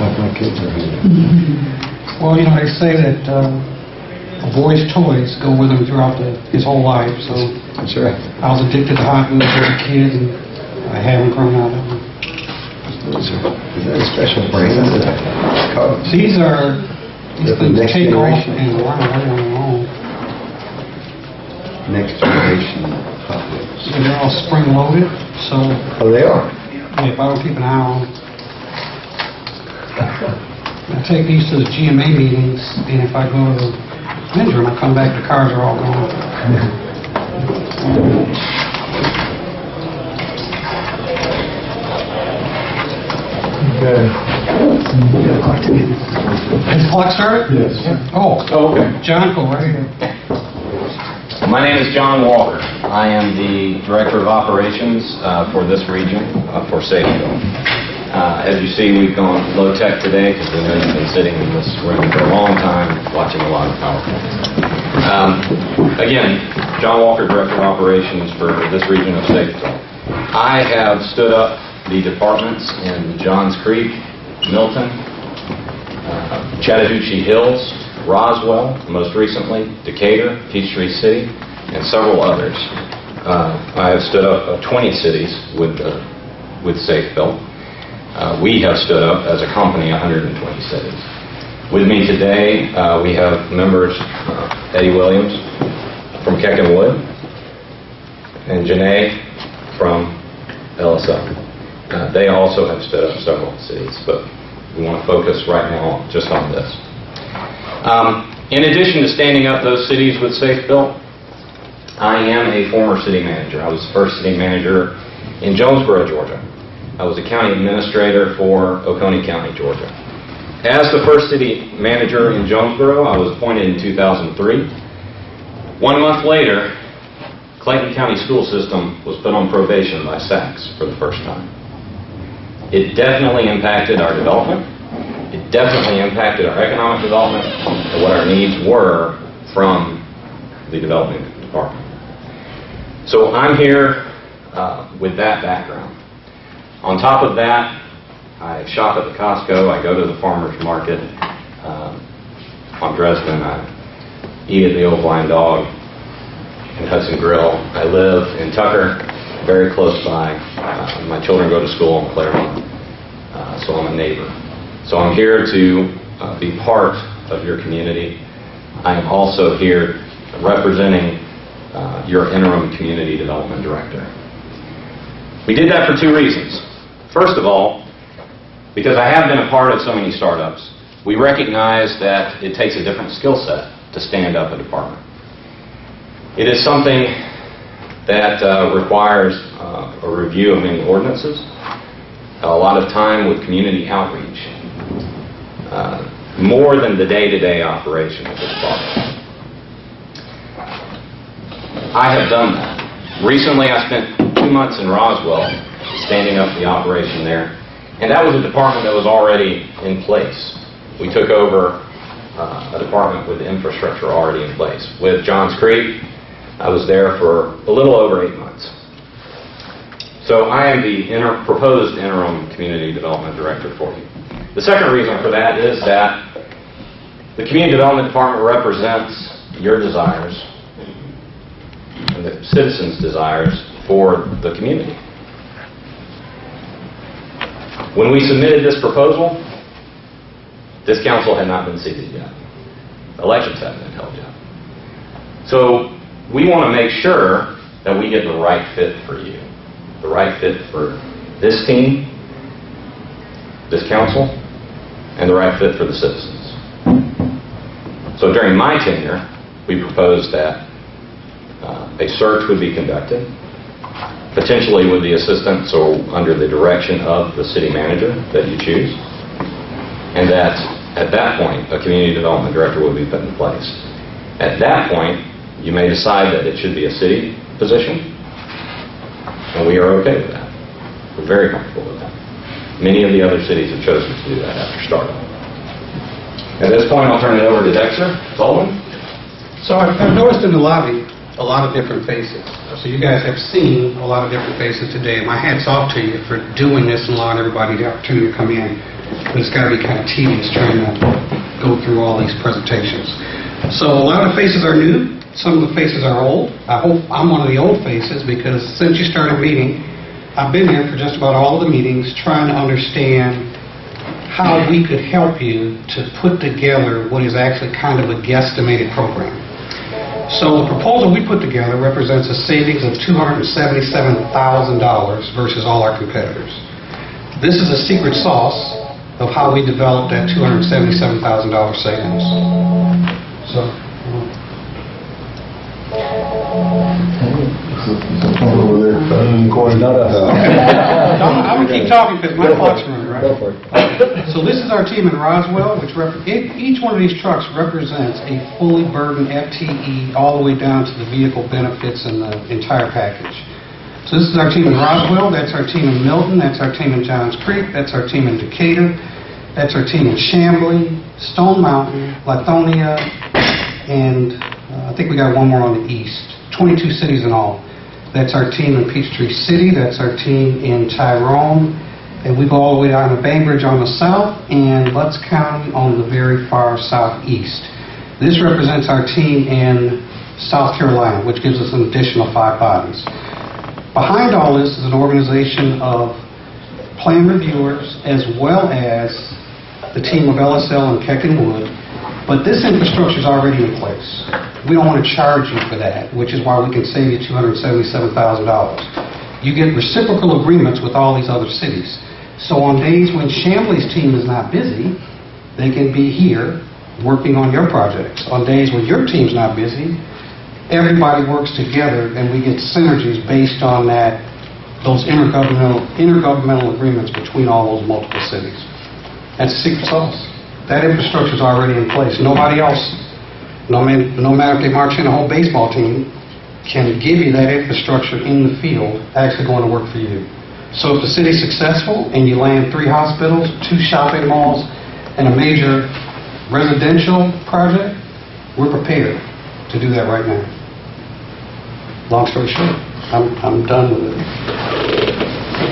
Like my kids are here. Well, you know, they say that a boy's toys go with him throughout his whole life. So That's right. I was addicted to Hot Wheels as a kid, and I haven't grown out of them. Those are very special brands. These things next take off generation. and run away on their own. Next generation Hot Wheels. And they're all spring-loaded, so Oh, they are? yeah, if I don't keep an eye on them. I take these to the GMA meetings, and if I go to the vendor and I come back, the cars are all gone. Okay. Is the clock started? Yes. Oh, Okay. John, go right ahead. My name is John Walker. I am the Director of Operations for this region for Safebuilt. As you see, we've gone low-tech today because we know you've been sitting in this room for a long time watching a lot of PowerPoints. Again, John Walker, Director of Operations for this region of Safebuilt. I have stood up the departments in Johns Creek, Milton, Chattahoochee Hills, Roswell, most recently, Decatur, Peachtree City, and several others. I have stood up 20 cities with Safebuilt. We have stood up as a company 120 cities. With me today, we have members Eddie Williams from Keckenwood and Janae from LSL. They also have stood up several cities, but we want to focus right now just on this. In addition to standing up those cities with Safebuilt, I am a former city manager. I was the first city manager in Jonesboro, Georgia. I was a county administrator for Oconee County, Georgia. As the first city manager in Jonesboro, I was appointed in 2003. 1 month later, Clayton County school system was put on probation by SACS for the first time. It definitely impacted our development. It definitely impacted our economic development and what our needs were from the development department. So I'm here with that background. On top of that, I shop at the Costco, I go to the farmer's market on Dresden, I eat at the Old Blind Dog in Hudson Grill. I live in Tucker, very close by. My children go to school in Claremont, so I'm a neighbor. So I'm here to be part of your community. I am also here representing your interim community development director. We did that for 2 reasons. First of all, because I have been a part of so many startups, we recognize that it takes a different skill set to stand up a department. It is something that requires a review of many ordinances, a lot of time with community outreach, more than the day-to-day operation of the department. I have done that. Recently, I spent 2 months in Roswell standing up the operation there, and that was a department that was already in place. We took over a department with infrastructure already in place. With Johns Creek, I was there for a little over 8 months. So I am the proposed interim community development director for you. The second reason for that is that the community development department represents your desires and the citizens' desires for the community. When we submitted this proposal, this council had not been seated yet. Elections hadn't been held yet. So we want to make sure that we get the right fit for you, the right fit for this team, this council, and the right fit for the citizens. So during my tenure, we proposed that a search would be conducted, potentially with the assistance or under the direction of the city manager that you choose, and that at that point a community development director will be put in place. At that point, you may decide that it should be a city position, and we are okay with that. We're very comfortable with that. Many of the other cities have chosen to do that after startup. At this point, I'll turn it over to Dexter Sullivan. So I've noticed in the lobby, a lot of different faces. So you guys have seen a lot of different faces today. My hat's off to you for doing this and allowing everybody the opportunity to come in. But it's got to be kind of tedious trying to go through all these presentations. So a lot of the faces are new. Some of the faces are old. I hope I'm one of the old faces because since you started meeting, I've been here for just about all of the meetings trying to understand how we could help you to put together what is actually kind of a guesstimated program. So the proposal we put together represents a savings of $277,000 versus all our competitors. This is a secret sauce of how we developed that $277,000 savings. So. Over there. I'm going to keep talking because my clock's running, right? So this is our team in Roswell, which each one of these trucks represents a fully burdened FTE all the way down to the vehicle benefits and the entire package. So this is our team in Roswell, that's our team in Milton, that's our team in Johns Creek, that's our team in Decatur, that's our team in Chamblee, Stone Mountain, Lithonia, and I think we got one more on the east. 22 cities in all. That's our team in Peachtree City, that's our team in Tyrone, and we go all the way down to Bainbridge on the south and Lutz County on the very far southeast. This represents our team in South Carolina, which gives us an additional 5 bodies. Behind all this is an organization of plan reviewers as well as the team of LSL and Keck and Wood, but this infrastructure is already in place. We don't want to charge you for that, which is why we can save you $277,000. You get reciprocal agreements with all these other cities. So on days when Chamblee's team is not busy, they can be here working on your projects. On days when your team's not busy, everybody works together and we get synergies based on those intergovernmental agreements between all those multiple cities. That's the secret sauce. That infrastructure is already in place. Nobody else, no matter if they march in a whole baseball team, can give you that infrastructure in the field actually going to work for you. So if the city's successful and you land 3 hospitals, 2 shopping malls, and a major residential project, we're prepared to do that right now. Long story short, I'm done with it.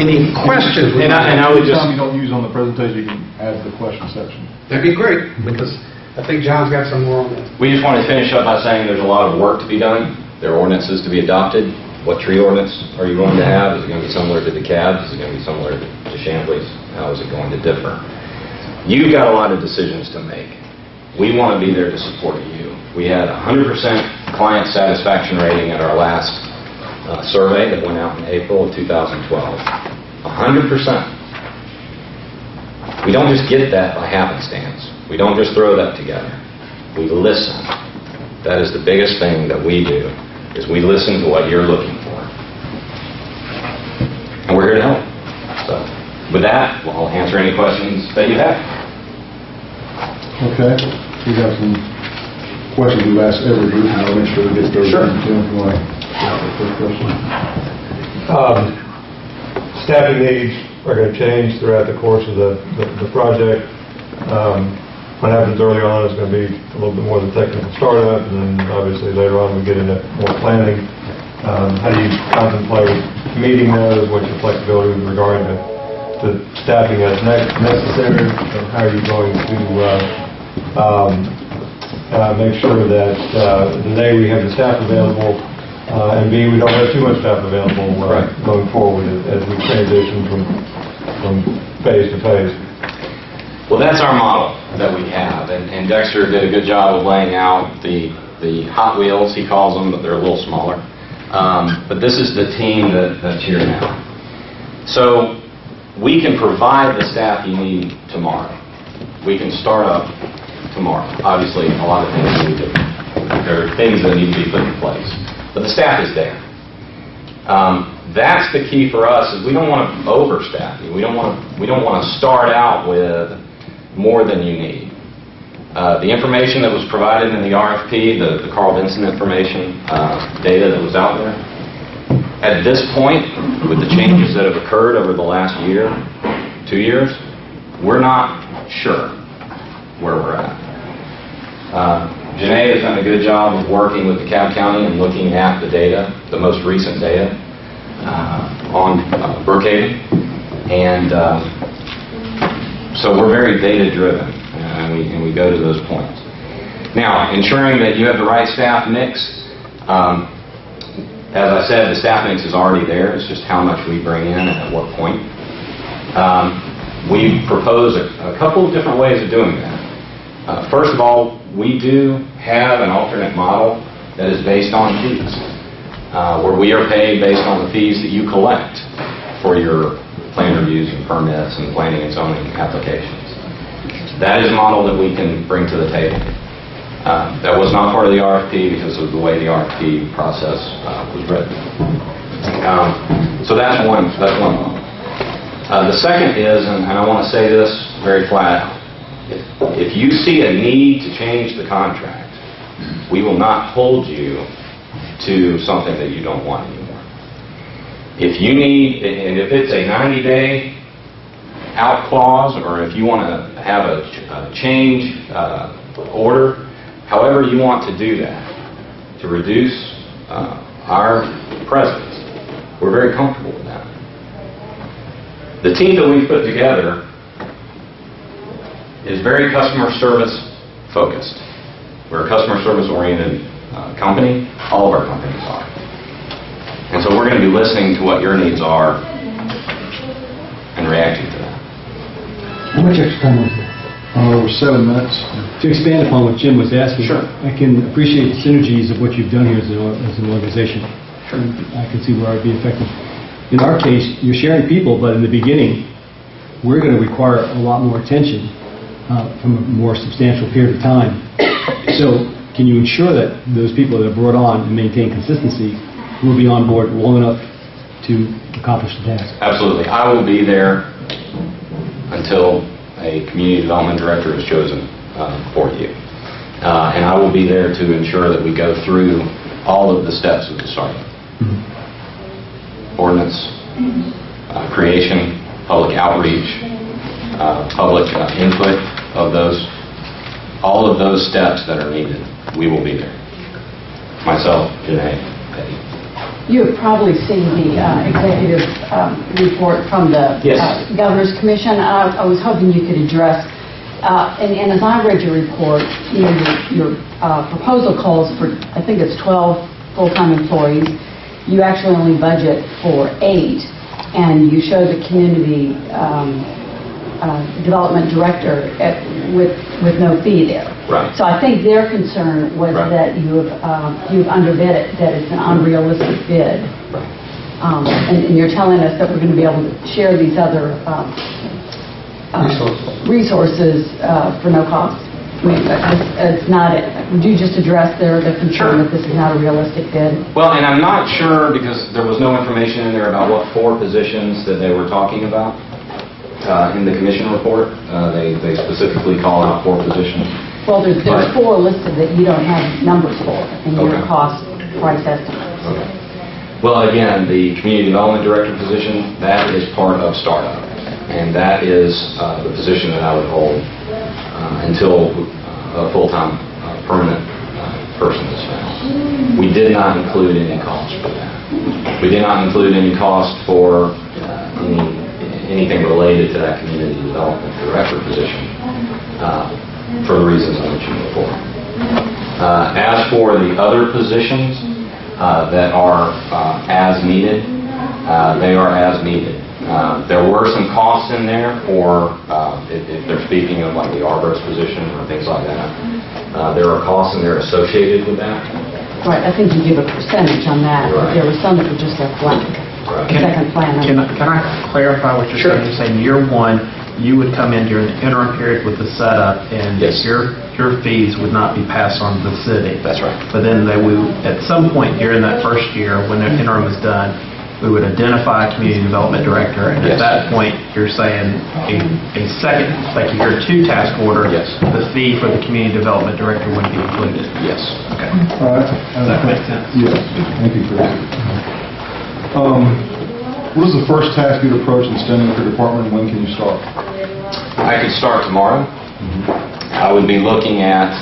Any questions? And I would just... Something you don't use on the presentation, you can add the question section. That'd be great, because I think John's got some more on that. We just want to finish up by saying there's a lot of work to be done. There are ordinances to be adopted. What tree ordinance are you going to have? Is it going to be similar to DeKalb? Is it going to be similar to Chamblee's? How is it going to differ? You've got a lot of decisions to make. We want to be there to support you. We had 100% client satisfaction rating at our last survey that went out in April of 2012. 100%. We don't just get that by happenstance. We don't just throw that together. We listen. That is the biggest thing that we do, is we listen to what you're looking for. And we're here to help. So with that, I'll answer any questions that you have. Okay. We have some questions we've asked every group. I'll make sure we get those. Sure. Staffing needs are going to change throughout the course of the project. What happens early on is going to be a little bit more of the technical startup, and then obviously later on we get into more planning. How do you contemplate meeting those? What's your flexibility with regard to staffing as necessary? And how are you going to make sure that the day we have the staff available, and B, we don't have too much staff available going forward as we transition from phase to phase? Well, that's our model that we have, and Dexter did a good job of laying out the Hot Wheels, he calls them, but they're a little smaller. But this is the team that's here now. So we can provide the staff you need tomorrow. We can start up tomorrow. Obviously, a lot of things there are things that need to be put in place, but the staff is there. That's the key for us. Is we don't want to overstaff you. We don't want to start out with more than you need. The information that was provided in the RFP, the Carl Vinson information, data that was out there, at this point, with the changes that have occurred over the last year, 2 years, we're not sure where we're at. Janae has done a good job of working with DeKalb County and looking at the data, the most recent data on Brookhaven. And so we're very data-driven, and we go to those points. Now, ensuring that you have the right staff mix. As I said, the staff mix is already there. It's just how much we bring in and at what point. We propose a couple of different ways of doing that. First of all, we do have an alternate model that is based on fees, where we are paid based on the fees that you collect for your plan reviews and permits and planning and zoning applications. That is a model that we can bring to the table. That was not part of the RFP because of the way the RFP process was written. So that's one model. The second is, and I want to say this very flat out, if you see a need to change the contract, we will not hold you to something that you don't want anymore. If you need, and if it's a 90-day out clause, or if you want to have a change order, however you want to do that, to reduce our presence, we're very comfortable with that. The team that we've put together is very customer service focused. We're a customer service oriented company. All of our companies are. And so we're going to be listening to what your needs are and reacting to that. How much extra time was there? Over 7 minutes. To expand upon what Jim was asking, Sure. I can appreciate the synergies of what you've done here as an organization. Sure. I can see where I'd be effective. In our case, you're sharing people, but in the beginning, we're going to require a lot more attention from a more substantial period of time. So can you ensure that those people that are brought on and maintain consistency will be on board long enough to accomplish the task? Absolutely. I will be there until a community development director is chosen for you. And I will be there to ensure that we go through all of the steps of the startup. Ordinance, creation, public outreach, public input of those, all of those steps that are needed, we will be there. Myself, Janae, Betty. You have probably seen the executive report from the Yes. Governor's Commission. I was hoping you could address, and as I read your report, your proposal calls for, I think it's 12 full-time employees. You actually only budget for 8, and you show the community development director with no fee there. Right. So I think their concern was Right. that you've underbid it, that it's an unrealistic bid. Right. And you're telling us that we're going to be able to share these other resources for no cost. I mean, it's not. Would you just address the concern that this is not a realistic bid? Well, and I'm not sure because there was no information in there about what 4 positions that they were talking about in the commission report. They specifically call out 4 positions. Well, there's 4 listed that you don't have numbers for in your Okay. cost price estimates. Okay. Well, again, the community development director position, that is part of startup, and that is the position that I would hold until a full-time permanent person is found. We did not include any cost for that. We did not include any cost for anything related to that community development director position for the reasons I mentioned before. As for the other positions that are as needed, they are as needed. There were some costs in there for, if they're speaking of like the arborist position or things like that, there are costs in there associated with that. Right. I think you give a percentage on that. Right. There was some that were just left blank. Right. Second plan. Can I clarify what you're saying? You're saying year 1, you would come in during the interim period with the setup, and Yes. your fees would not be passed on to the city. That's right. But then they would, at some point during that first year, when the interim is done, we would identify a community development director, and Yes. at that point, you're saying a second, like your 2 task order, Yes. the fee for the community development director would be included. Yes. Okay. All right. Does that make sense? Yes. Thank you, Chris. What is the first task you'd approach in standing up your department, and when can you start? I could start tomorrow. I would be looking at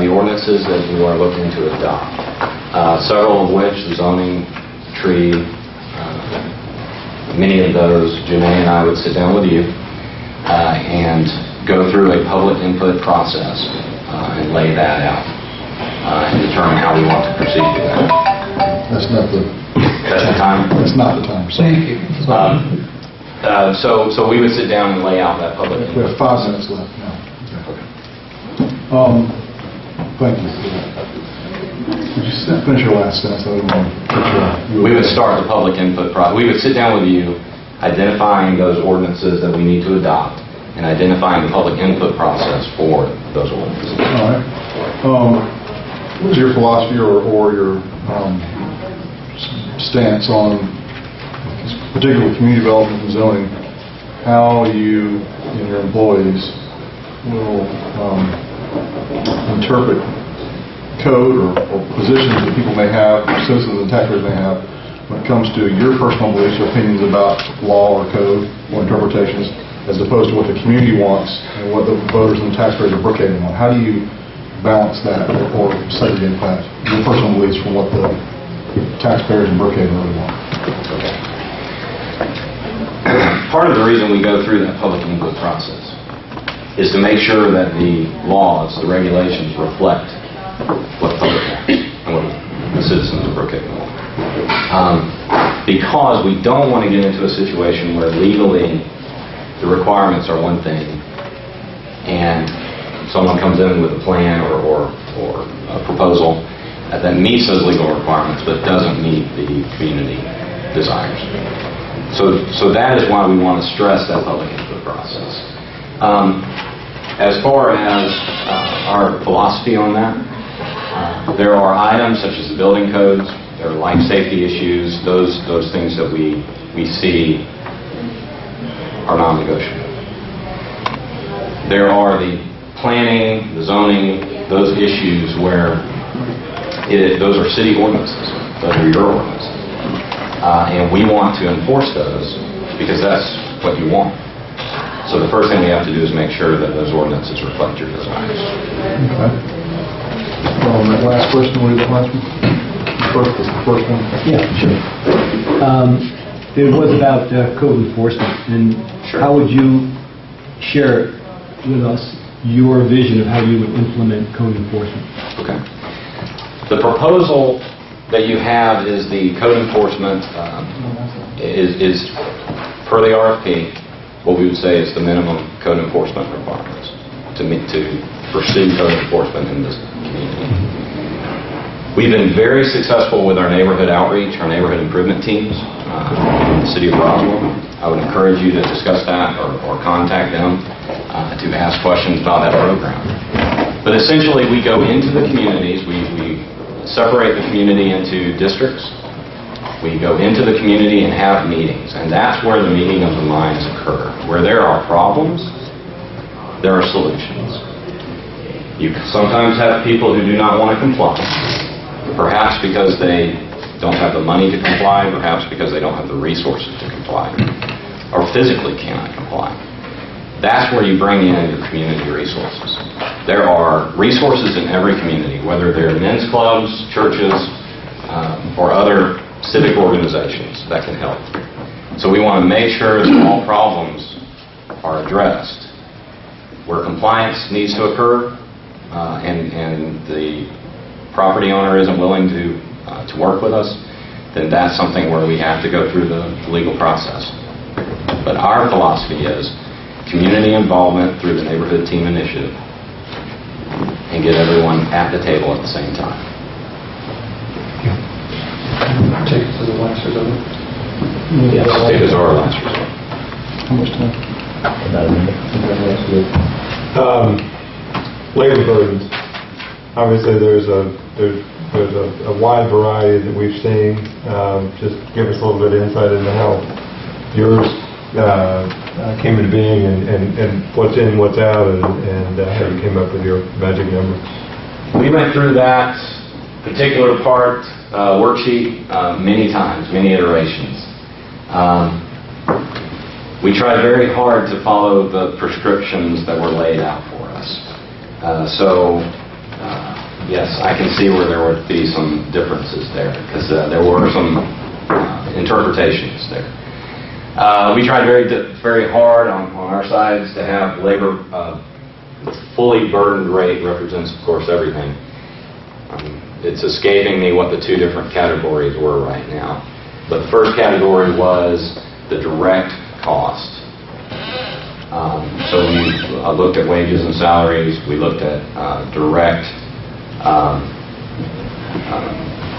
the ordinances that you are looking to adopt, several of which, the zoning, tree, many of those, Janae and I would sit down with you and go through a public input process and lay that out and determine how we want to proceed with that. That's not the time. That's not the time. Thank you. So we would sit down and lay out that public We have input. 5 minutes left now. Thank you for that. Would you finish your last sentence? We would start the public input process. We would sit down with you, identifying those ordinances that we need to adopt, and identifying the public input process for those ordinances. All right. What is your philosophy or your stance on, particularly with community development and zoning, how you and your employees will interpret code or positions that people may have, citizens and taxpayers may have, when it comes to your personal beliefs or opinions about law or code or interpretations, as opposed to what the community wants and what the voters and taxpayers are brookhaven on? How do you balance that or segregate that, your personal beliefs from what the taxpayers in Brookhaven really want? Part of the reason we go through that public input process is to make sure that the laws, the regulations reflect what the public wants and what the citizens of Brookhaven want. Because we don't want to get into a situation where legally the requirements are one thing and someone comes in with a plan or a proposal that meets those legal requirements but doesn't meet the community desires. So that is why we want to stress that public input process. As far as our philosophy on that, there are items such as the building codes, there are life safety issues, those things that we see are non-negotiable. There are the planning, the zoning, those issues where those are city ordinances, those are your ordinances. And we want to enforce those because that's what you want. So the first thing we have to do is make sure that those ordinances reflect your desires. Okay. That last question, what is the last one? The first one? Yeah, sure. It was about code enforcement, and Sure. how would you share with us your vision of how you would implement code enforcement? Okay. The proposal that you have is the code enforcement is per the RFP, what we would say is the minimum code enforcement requirements to pursue code enforcement in this community. We've been very successful with our neighborhood outreach, our neighborhood improvement teams in the city of Roswell. I would encourage you to discuss that or contact them to ask questions about that program. But essentially, we go into the communities, we separate the community into districts. We go into the community and have meetings, and that's where the meeting of the minds occur. Where there are problems, there are solutions. You sometimes have people who do not want to comply, perhaps because they don't have the money to comply, perhaps because they don't have the resources to comply, or physically cannot comply. That's where you bring in your community resources. There are resources in every community, whether they're men's clubs, churches, or other civic organizations that can help. So we want to make sure that all problems are addressed. Where compliance needs to occur and the property owner isn't willing to work with us, then that's something where we have to go through the legal process. But our philosophy is community involvement through the neighborhood team initiative and get everyone at the table at the same time. Take it to the last result. Yes, it is our last resort. How much time? About a minute. Labor burdens. Obviously, there's a wide variety that we've seen. Just give us a little bit of insight into how yours came into being and what's in, what's out, and how you came up with your magic number. We went through that particular part worksheet many times, many iterations. We tried very hard to follow the prescriptions that were laid out for us. So yes, I can see where there would be some differences there, because there were some interpretations there. We tried very hard on our sides to have labor, the fully burdened rate represents, of course, everything. It's escaping me what the two different categories were right now. But the first category was the direct cost. So we looked at wages and salaries. We looked at direct,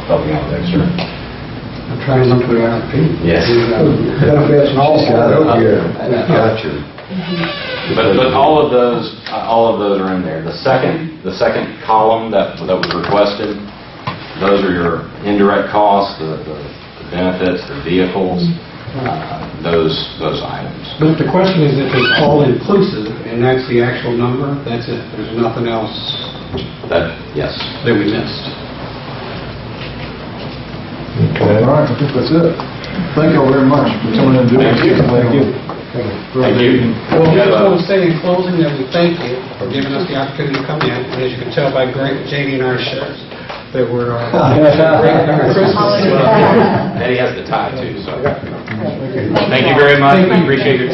help me out there, sir. I'm trying to look for the RFP. Yes. Benefits and all Got you. But all of those are in there. The second column that was requested, those are your indirect costs, the benefits, the vehicles, those items. But if the question is if it's all inclusive, and that's the actual number, that's it. There's nothing else Yes. that we missed. Okay. All right, I think that's it. Thank you all very much for coming in and doing this. Thank you. Thank you. Well, we just want to say in closing that we thank you for giving us the opportunity to come in. And as you can tell by JD and our shirts, that we're Merry Christmas. And he has the tie too, so. Thank you very much. We appreciate your time.